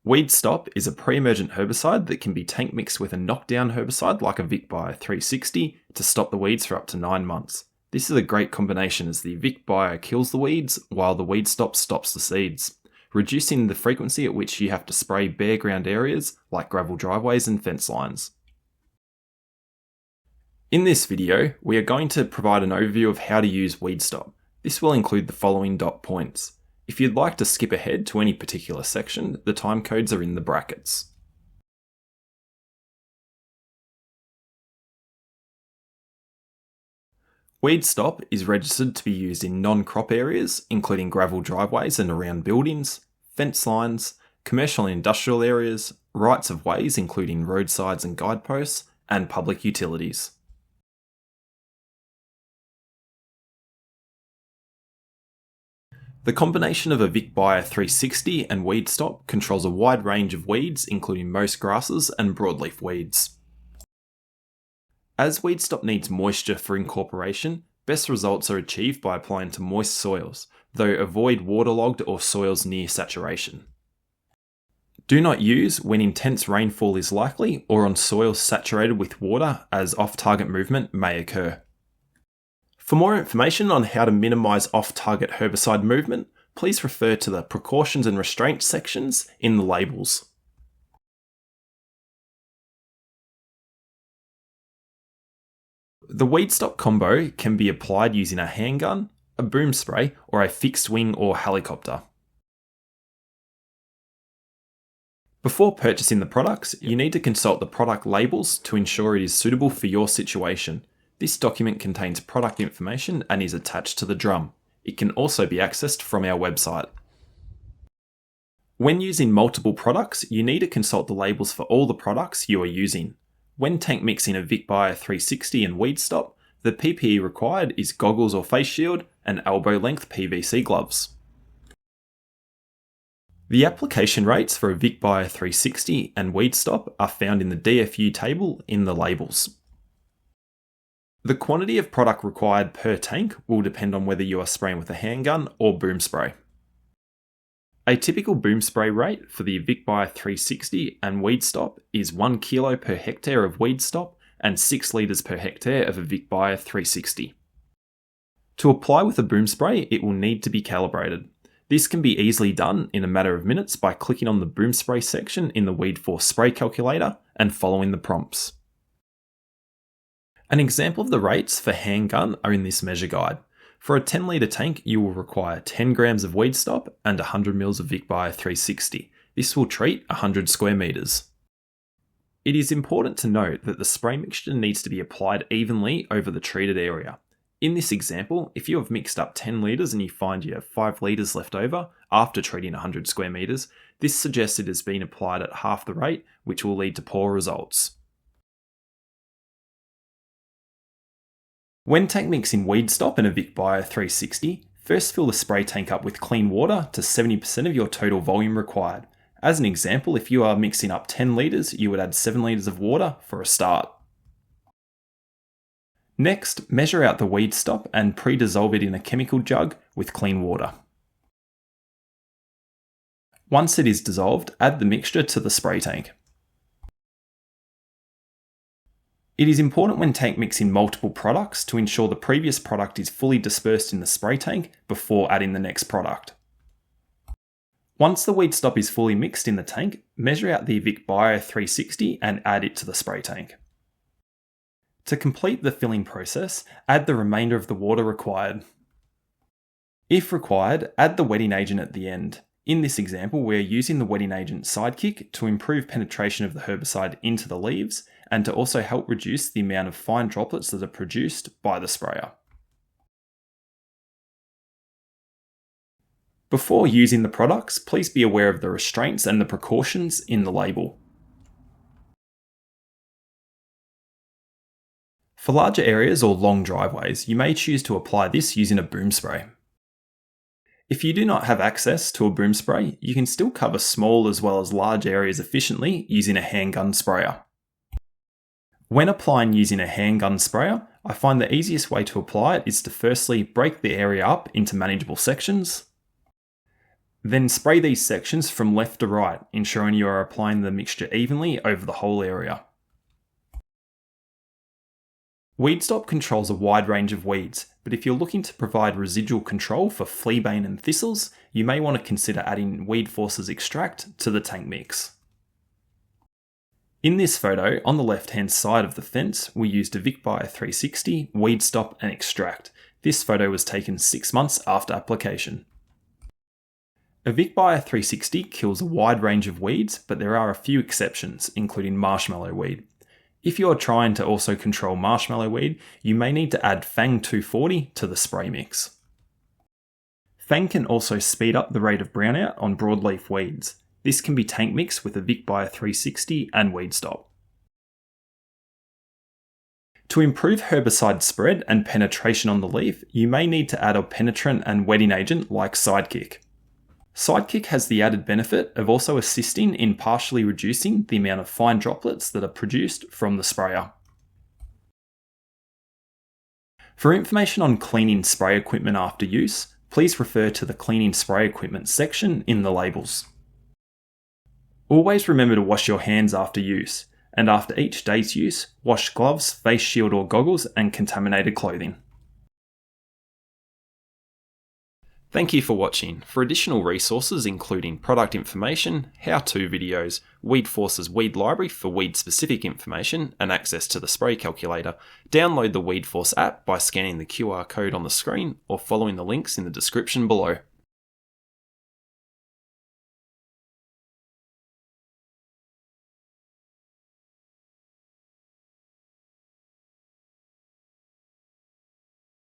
Weed Stop is a pre-emergent herbicide that can be tank mixed with a knockdown herbicide like Evict Bio 360 to stop the weeds for up to 9 months. This is a great combination as the Evict Bio kills the weeds while the Weed Stop stops the seeds, reducing the frequency at which you have to spray bare ground areas like gravel driveways and fence lines. In this video, we are going to provide an overview of how to use Weed Stop. This will include the following dot points. If you'd like to skip ahead to any particular section, the time codes are in the brackets. Weed Stop is registered to be used in non-crop areas, including gravel driveways and around buildings, fence lines, commercial and industrial areas, rights of ways including roadsides and guideposts, and public utilities. The combination of Evict Bio 360 and Weed Stop controls a wide range of weeds, including most grasses and broadleaf weeds. As Weed Stop needs moisture for incorporation, best results are achieved by applying to moist soils, though avoid waterlogged or soils near saturation. Do not use when intense rainfall is likely or on soils saturated with water, as off-target movement may occur. For more information on how to minimise off-target herbicide movement, please refer to the Precautions and Restraints sections in the labels. The Weed Stop combo can be applied using a handgun, a boom spray, or a fixed wing or helicopter. Before purchasing the products, you need to consult the product labels to ensure it is suitable for your situation. This document contains product information and is attached to the drum. It can also be accessed from our website. When using multiple products, you need to consult the labels for all the products you are using. When tank mixing Evict Bio 360 and Weed Stop, the PPE required is goggles or face shield and elbow-length PVC gloves. The application rates for Evict Bio 360 and Weed Stop are found in the DFU table in the labels. The quantity of product required per tank will depend on whether you are spraying with a handgun or boom spray. A typical boom spray rate for the Evict Bio 360 and Weed Stop is 1 kilo per hectare of Weed Stop and 6 litres per hectare of Evict Bio 360. To apply with a boom spray, it will need to be calibrated. This can be easily done in a matter of minutes by clicking on the boom spray section in the Weed Force spray calculator and following the prompts. An example of the rates for handgun are in this measure guide. For a 10 litre tank, you will require 10 grams of Weed Stop and 100 ml of Evict Bio 360. This will treat 100 square metres. It is important to note that the spray mixture needs to be applied evenly over the treated area. In this example, if you have mixed up 10 litres and you find you have 5 litres left over after treating 100 square metres, this suggests it has been applied at half the rate, which will lead to poor results. When tank mixing Weed Stop and Evict Bio 360, first fill the spray tank up with clean water to 70% of your total volume required. As an example, if you are mixing up 10 litres, you would add 7 litres of water for a start. Next, measure out the Weed Stop and pre-dissolve it in a chemical jug with clean water. Once it is dissolved, add the mixture to the spray tank. It is important when tank mixing multiple products to ensure the previous product is fully dispersed in the spray tank before adding the next product. Once the Weed Stop is fully mixed in the tank, measure out the Evict Bio 360 and add it to the spray tank. To complete the filling process, add the remainder of the water required. If required, add the wetting agent at the end. In this example, we are using the wetting agent Sidekick to improve penetration of the herbicide into the leaves and to also help reduce the amount of fine droplets that are produced by the sprayer. Before using the products, please be aware of the restraints and the precautions in the label. For larger areas or long driveways, you may choose to apply this using a boom spray. If you do not have access to a boom spray, you can still cover small as well as large areas efficiently using a handgun sprayer. When applying using a handgun sprayer, I find the easiest way to apply it is to firstly break the area up into manageable sections, Then spray these sections from left to right, ensuring you are applying the mixture evenly over the whole area. WeedStop controls a wide range of weeds, but if you're looking to provide residual control for fleabane and thistles, you may want to consider adding Weed Force's extract to the tank mix. In this photo, on the left-hand side of the fence, we used Evict Bio 360, WeedStop and extract. This photo was taken 6 months after application. Evict Bio 360 kills a wide range of weeds, but there are a few exceptions, including marshmallow weed. If you are trying to also control marshmallow weed, you may need to add Fang 240 to the spray mix. Fang can also speed up the rate of brownout on broadleaf weeds. This can be tank mixed with Evict Bio 360 and WeedStop. To improve herbicide spread and penetration on the leaf, you may need to add a penetrant and wetting agent like Sidekick. Sidekick has the added benefit of also assisting in partially reducing the amount of fine droplets that are produced from the sprayer. For information on cleaning spray equipment after use, please refer to the cleaning spray equipment section in the labels. Always remember to wash your hands after use, and after each day's use, wash gloves, face shield or goggles, and contaminated clothing. Thank you for watching. For additional resources including product information, how-to videos, Weed Force's weed library for weed-specific information, and access to the spray calculator, download the Weed Force app by scanning the QR code on the screen or following the links in the description below.